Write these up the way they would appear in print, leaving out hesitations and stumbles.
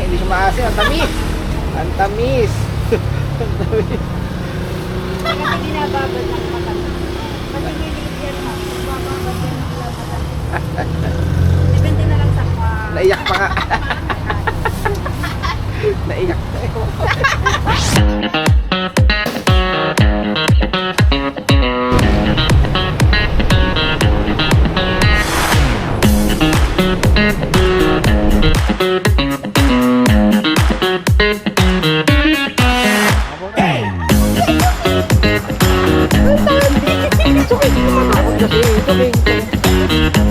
hindi siya maasim. Ang tamis. Ang tamis. Ang tamis. Kasi ginababad ng matamis. Pati niliit yan ha. Bababad yan ng matamis. Depende na lang sa kwa. Naiyak pa nga. Naiyak na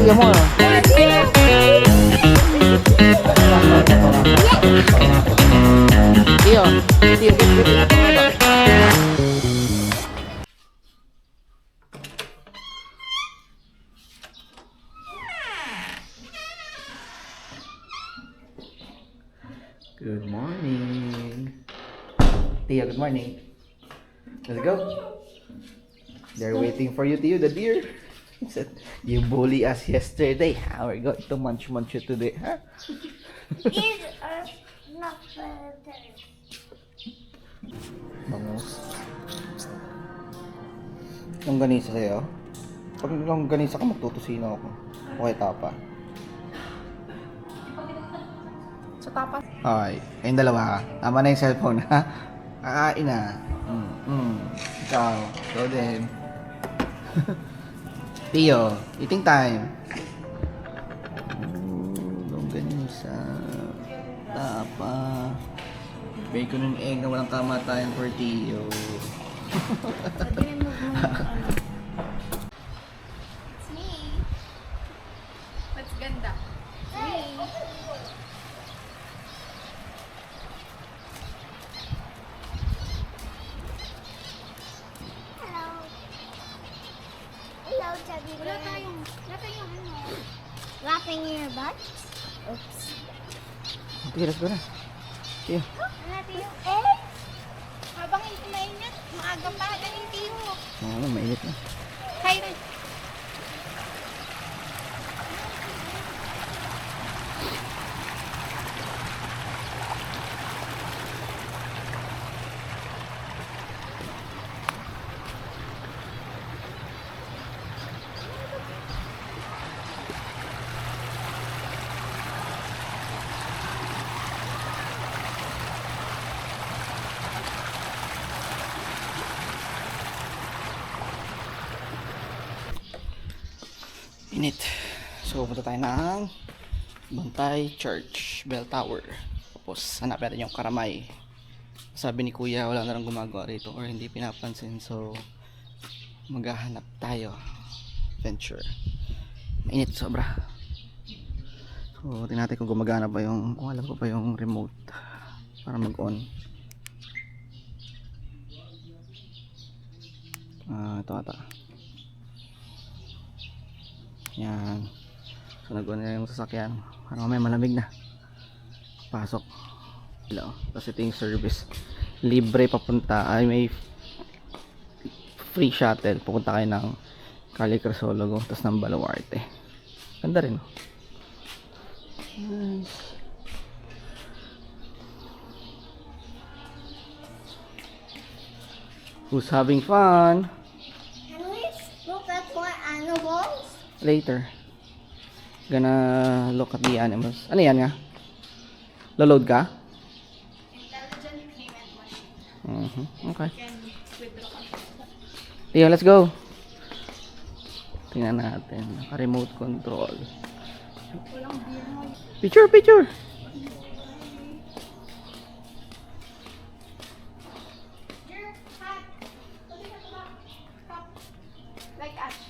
Tiga mo ah. Tiyo, Good morning. Tiyo, good morning. Let's go. They're waiting for you, Tiyo, the deer. You bully us yesterday. How are we going to munch you today, huh? These are not better. Bangus. Longganisa sa'yo? Pag longganisa ka, magtutusino ako. Okay, tapa. Sa tapas. Okay, kayong dalawa ha. Tama na yung cellphone ha. Kakain na. Ikaw, go din. Tiyo, eating time. Longganisa. Tapa. Bacon and egg na walang kamatayan for Tiyo. It's me. That's ganda. Me. Hello. Hello, Chubby. Wala tayong ano. Wrapping your butt? Oops. Okay, let's go na. Tiyo. Ano natin yung egg? Habang hindi mainit, maaga pa. Galing tiyo. Oo, mainit na. Hi, Ren. Init. So, punta tayo ng Bantay Church, Bell Tower. Tapos, hanap natin yung karamay. Sabi ni Kuya, wala na lang gumagawa rito or hindi pinapansin. So, maghahanap tayo. Venture. Mainit sobra. So, tingnan natin kung gumagana pa yung, kung alam ko pa yung remote para mag-on. Ito ata. Yan. So nag-on na yung sasakyan. Para mamaya malamig na. Pasok. Hello. Tapos ito yung service. Libre papunta. Ay may free shuttle. Pupunta kayo ng Cali Crisologo. Tapos ng Baluarte. Ganda rin. Nice. Who's having fun? Can we look at more animals? Later. Gonna look at the animals. Ano yan nga? Load ka? Intelligent payment machine. Okay. Can withdraw. Tiyo, let's go. Tingnan natin. Naka-remote control. Walang beer mo. Picture, picture. Your hat. Like Ash.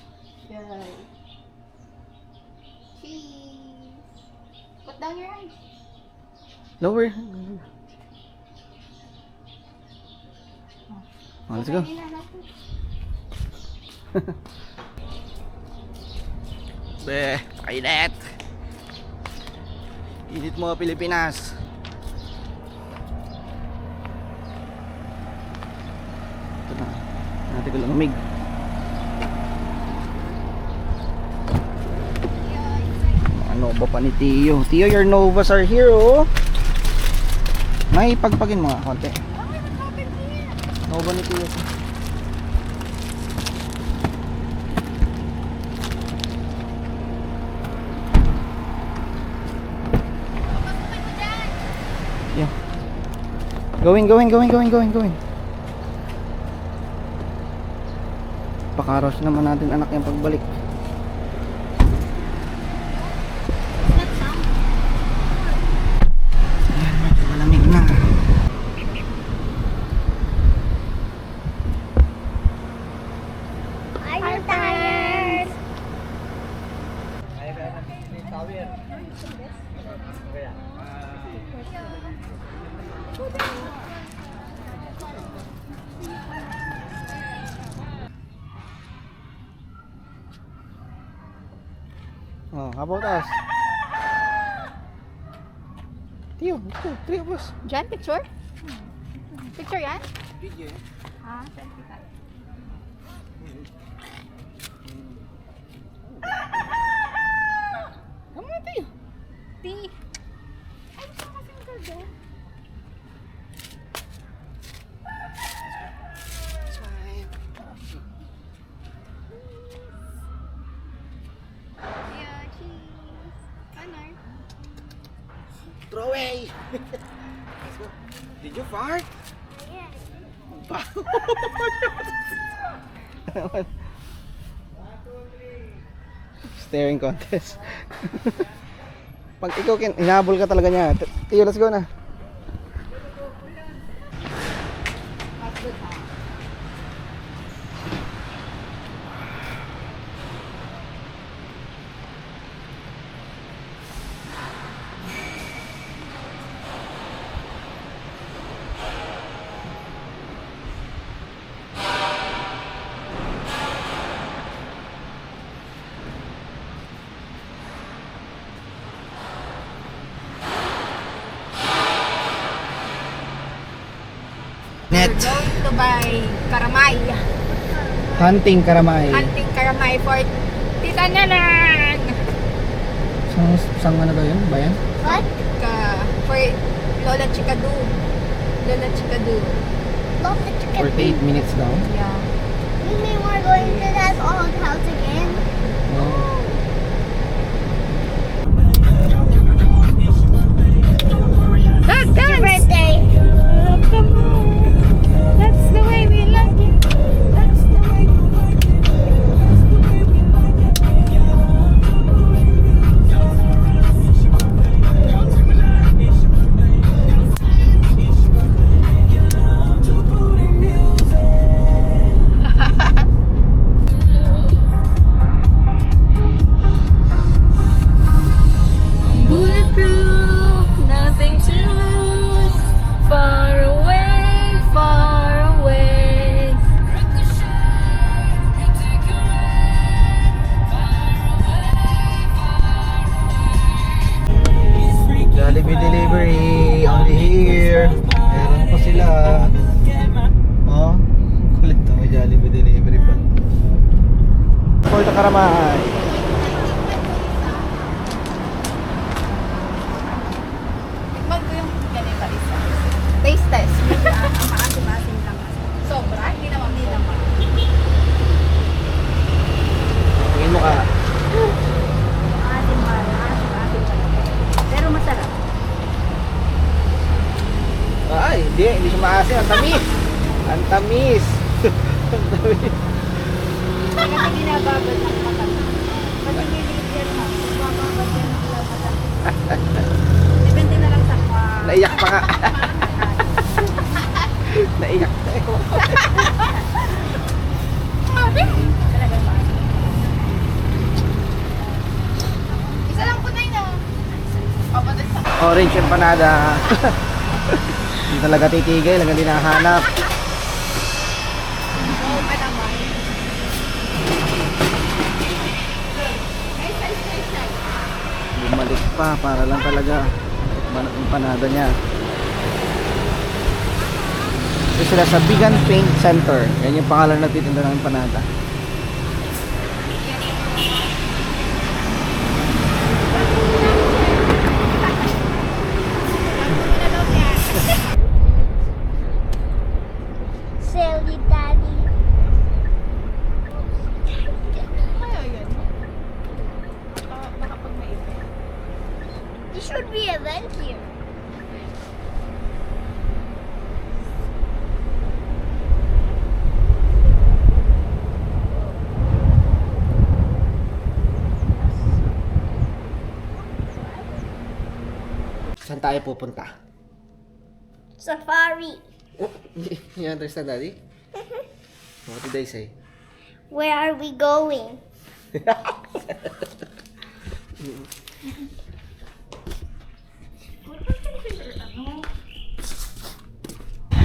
Yeah. Cheese. Put down your eyes. Lower. Oh, let's go. Be, init. Init mo, Pilipinas. Ito na. Natin ko lumamig. Ano ba pa ni Tio? Tio, your Novas are here, oh. May pagpagin mga konti. No ba ni Kuya? Yeah. Going. Pakaros naman natin anak yung pagbalik. Ayan, medyo malamig na. I'm tired. Oh, how about us? Tiyo, ito, three of us. Jan, picture? Picture yan? Video. Ah, selfie ka. Come on, Tiyo. T. Ay, gusto ko kasi maganda. Yeah, cheese. Ano? Throw away. Let's go. Did you fart? Staring contest. Pag ikaw hinabol ka talaga niya. Tiyo, let's go na. Net. We're going to buy karamay. Hunting karamay. Hunting karamay for Tita Nalang. Sang ano daw yun? Bayan? What? For Lola Chikadu. Lola Chikadu. Lola 48 minutes daw. Yeah. You mean we're going to that old house again? Oh. That's It's your birthday. That's the way we like it. That's the way we like it. Bulletproof, nothing to lose. Far away, far away. Jollibee delivery, only here. Meron pa sila. Oh, kulit to, may Jollibee delivery pa. For the karamay. Tikman ko yung ganito isa. Taste test. Ang maasim-asim lang. Sobra, hindi naman pa. Tingin mo ka. Maasim pa talaga. Pero masarap. Ay, hindi siya maasim. Ang tamis. Ang tamis. Ang tamis. Kasi ginababad ng mata. Kasi nililit yan ha. Bababad yan ng mata. Depende na lang sa Naiyak pa nga. Naiyak na ako. Talagang ba? Isa lang po tayo na. Papalit sa Orange empanada. Hindi talaga titigil, hanggang di nahanap. Oo, naman. Bumalik pa para lang talaga empanada niya. Ito sila sa Bigan Paint Center. Yan yung pangalan na titinda ng empanada. would be a vent here. Saan tayo pupunta? Safari. Oh, you understand, Daddy? What did they say? Where are we going?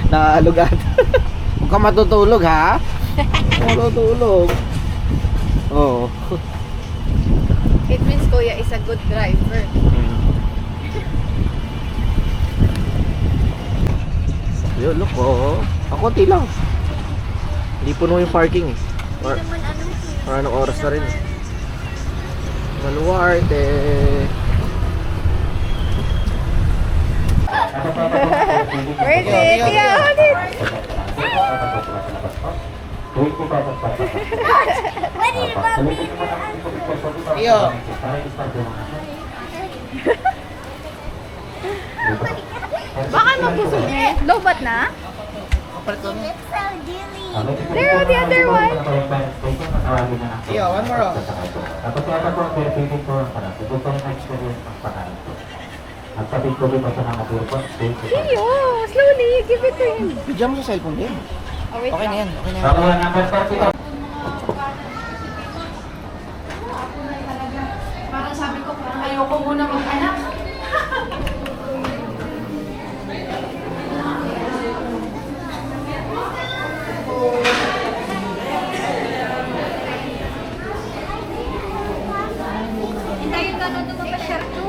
Naalog ata. Huwag ka matutulog, ha? Matutulog. Oo. It means Kuya is a good driver. Yun, look, oh. Ako, konti lang. Hindi puno yung parking, eh. Or anong oras na rin, eh. Maluwarte. Where's it? Yeah, hold it. What did mommy? Iyo. Baka mabusog eh. Lobat na? It's so dilly. There, the other one. Iyo, one more, oh. Iyo, slowly. Give it to him. Bigyan mo sa cellphone din. Oh, wait Okay na lang. yan, okay na yan. Parang sabi ko, ayoko muna mag-anak. Hintayin ka na lumabas-share to.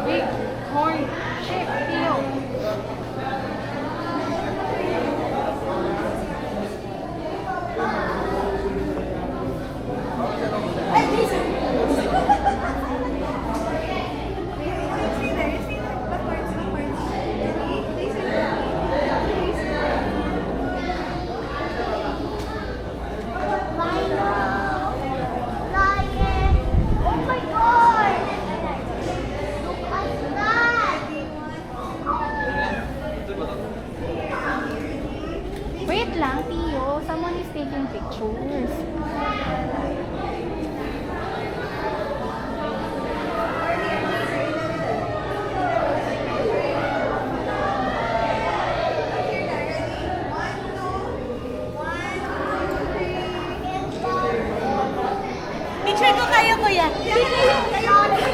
Big horn ship, Tio. Lion. Oh my god. Look at that. Wait lang, Tio. Someone is taking pictures. Picture ko kayo, kuya. Ay, Kalote.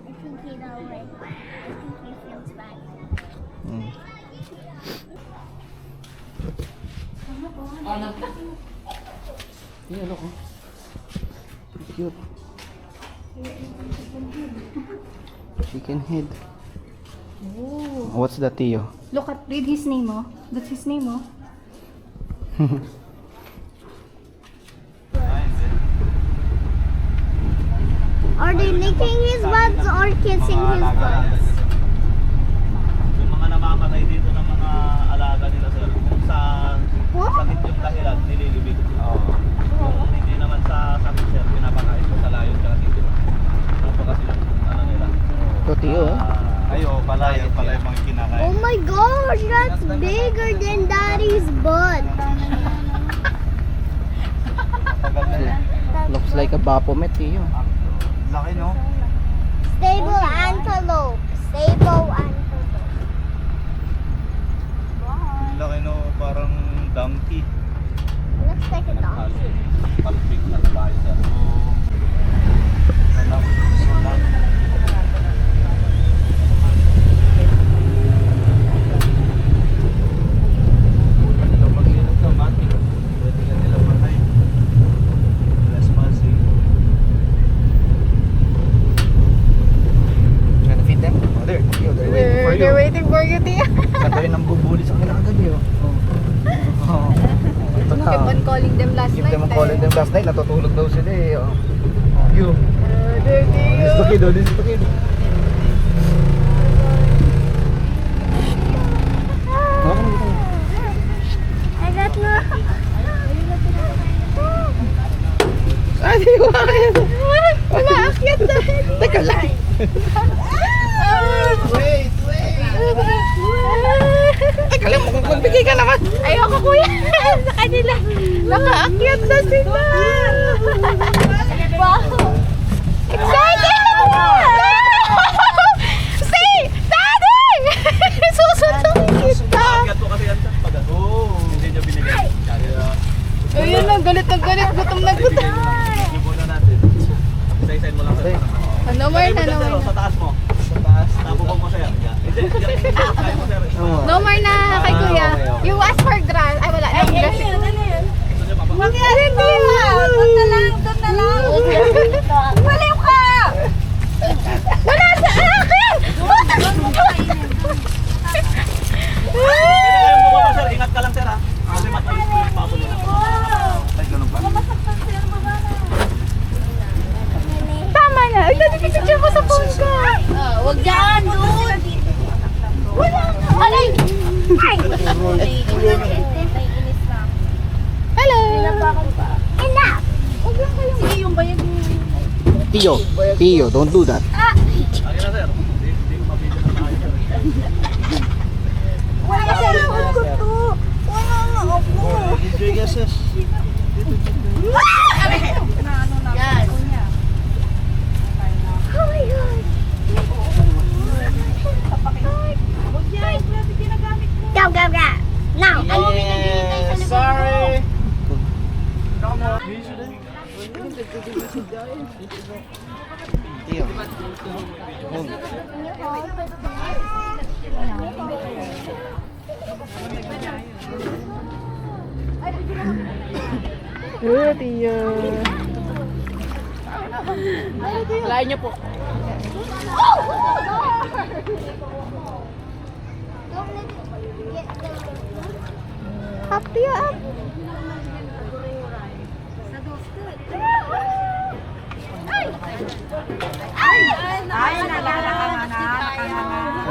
I think he know it. I think he feels bad. Hmm. Yan, look, oh. Pretty cute. Chicken head. Oh. What's that, Tio? Look at, read his name, oh. That's his name, oh. Are they licking his buds or kissing his buds? Yung mga namamatay dito ng mga alaga nila sir, kung sa sakit yung dahilan, nililibig. Kung hindi naman sa sakit sir, pinapakain ko sa layon kaya dito. Ano pa kasi yung ano nila? Ito, Tio, oh. Ayo, pala yung mga kinakain. Oh my gosh, that's bigger than Daddy's butt. Tagal na yun. Looks like a Baphomet, Tio. Laki no? Stable antelope. Stable antelope. Laki no, parang donkey. Looks like a dog. Palpig na tayo sir. Trying to feed them? Oh, there. Yo, they're waiting for you. They're waiting for you, Tia. Ganda rin ang bubuli sa kanila kagabi, oh. Oh. Ito na. Keep on calling them last Give night. them a call in them last night. Natutulog daw sila eh. Oh. You. There This is the kid, oh. This is the kid. I got no. Ay, di ko kaya. Wala, akyat dahil. Teka lang. Wait. Teka lang, magbigay ka naman. Ayoko kuya. Sa kanila. Nakaakyat na sila. Wow. Excited! See! Daddy! Susunod kita. Akyat ko kasi yan sir. Pag hindi niya binigay. Ayun na, galit na galit. Gutom na gutom. Ibunan natin. Isa-isain mo lang sir. Ano more na, no Sir, more sa na. taas mo. Sa taas. Napupong mo sa'yo. Hindi, kaya mo sir. No more na kay kuya. You ask for grass. Ay, wala. Ay, grass. Gusto niyo papapag? Mangyari din na. Doon na lang. Wala ka. Wala sa akin. Pwede kayong bumaba sir. Ingat ka lang sir ha. Kasi matalis po yung papo nila. Ay, ganun ba? Tama na. Ay, nagpipicture ko sa phone ko. Wag dyan, dude. Wala. Alay. Ay. Hello. Enough. Sige, yung bayad mo. Tio, don't do that. Ayun na sir. Hindi ko mabigyan ng tayo sir. Wala sa likod ko to. Wala na ako. Enjoy ka, sis. Yan. Oh my God. Go, go, go. Now. Ano binibigay sa likod Sorry. Tio. Home. Tiyo. Lain niyo po. Happy up. Ayun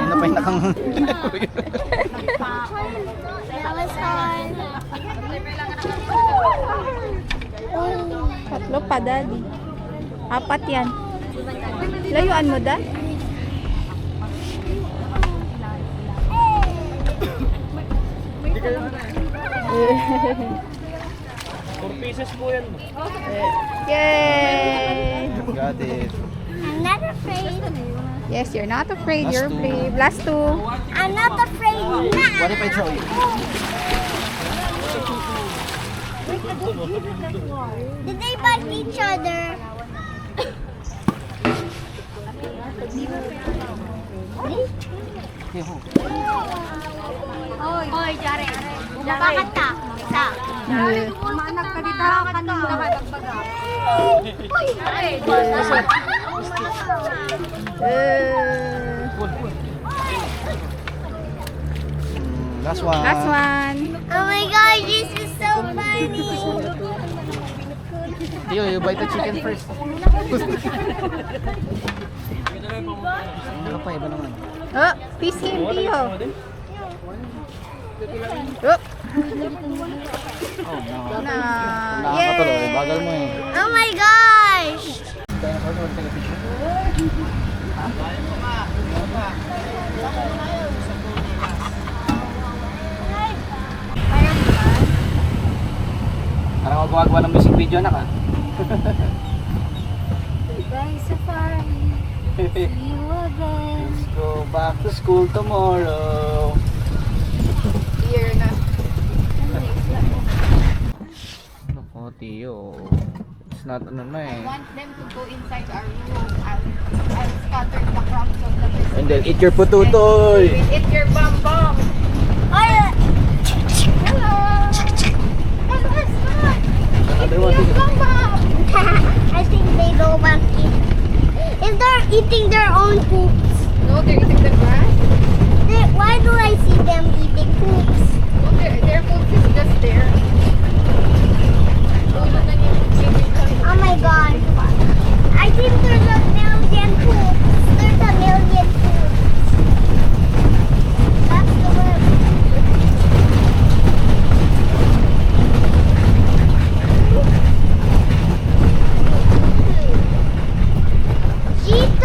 na pa yung nakang... That was fun. Tatlo pa, daddy. Apat yan. Layuan mo, da? Yay! Got it. I'm not afraid. Yes, you're not afraid. Last You're two. brave. Last two. I'm not afraid now. What if I throw you? Did they bite each other? Hoy, Jare. Bakit ka? Isa. Manak ka dito. Kanina ka nagbaga. Last one. Last one. Oh my God, this is so funny. Tio, you bite the chicken first. Ano pa, iba naman. Oh, peace him, Tio. Oh. Oh, no. Na. Nakakatuloy, bagal mo eh. Oh my gosh. Parang magwagawa ng music video na ka. Bye, Safari. See you again. Let's go back to school tomorrow. Here na. Tiyo. It's not ano na eh. I want them to go inside our room. I'll scatter the crumbs of the biscuit. And then eat your pututoy! Eat your bum bum. Oh, Hello. Hello, Scott. Another one. Eat your bum bum. I think they don't want to eat. If they're eating their own poops, No, they're eating the grass. why do I see them eating poops? No, their food is just there. Oh my god. I think there's a million poops. There's a million poops. That's the word. G2!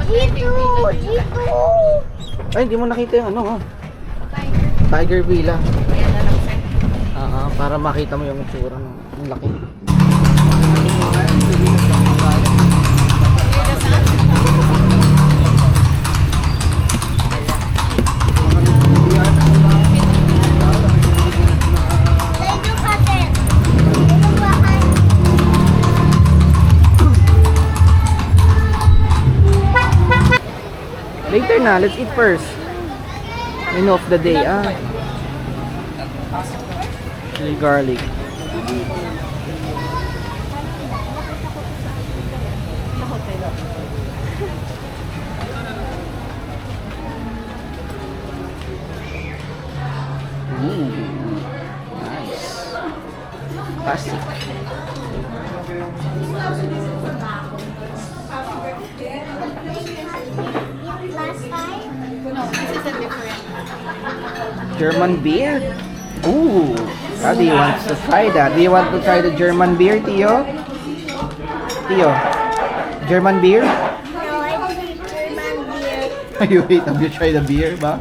G2! G2! Ay, hindi mo nakita yung ano ha? Tiger. Tiger Villa. Ayan na lang sir. Para makita mo yung itsura ng ang laki. Medyo kasi. Medyo bahan. Later na, let's eat first. Menu of the day, Chili garlic. Ooh, nice. Classic. Last time? No, this is a different. German beer? Ooh, Daddy wants to try that. Do you want to try the German beer, Tio? Tio, German beer? No, I think German beer. You wait, have you tried the beer ba?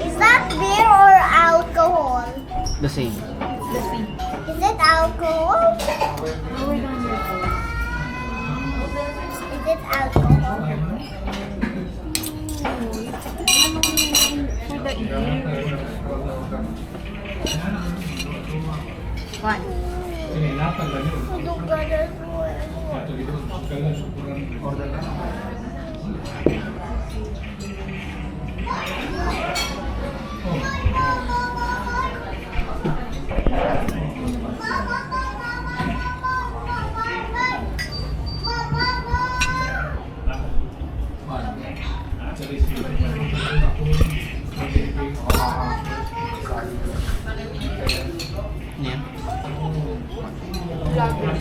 Is that beer or alcohol? The same. Is it alcohol? Is it alcohol? What? Yan.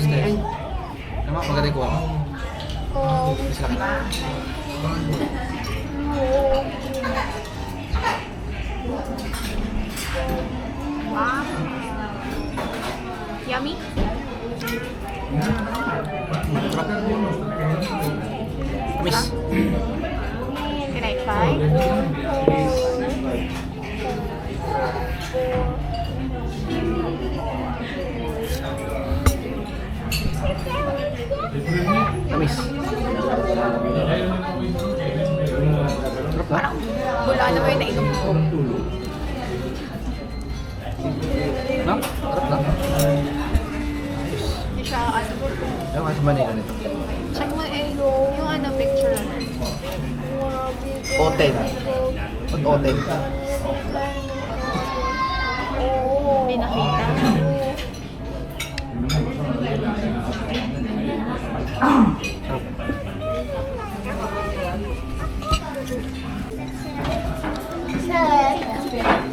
Stay. Tama, maganda ko ako. Mas laki. Wow. Yummy? Miss. Can I try? Miss. Sarap na. Wala na ba yung nainom ko? No? Sarap na. Hindi siya, ano, Ayaw nga sa Manila nito. check mo yung ano, picture. Oten. Oten. Hindi nakita. Sarap.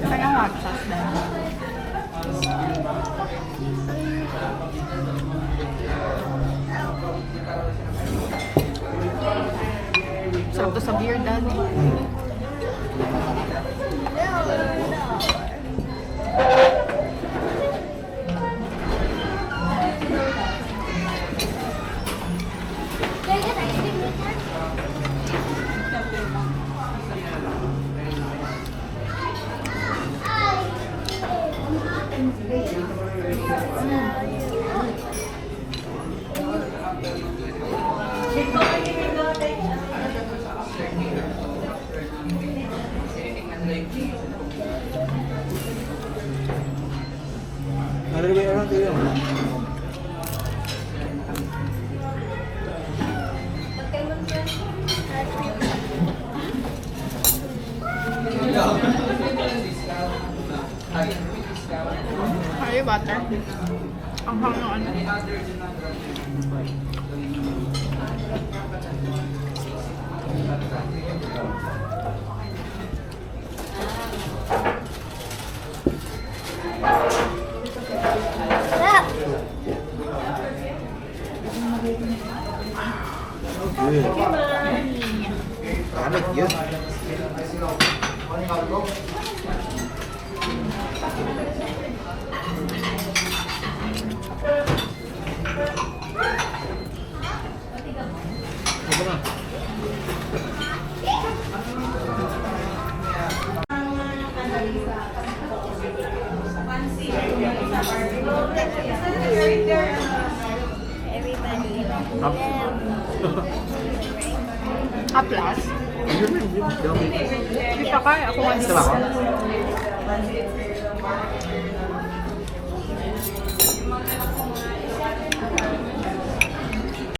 Parang hot sauce na. Sarap to sa beer, Dad. Ano ba yung tayo? Ay, butter. Ang hang ng ano. Look. Amit yun. Everybody. Haplas. Hindi pa kaya. Ako nga Isa ba ako?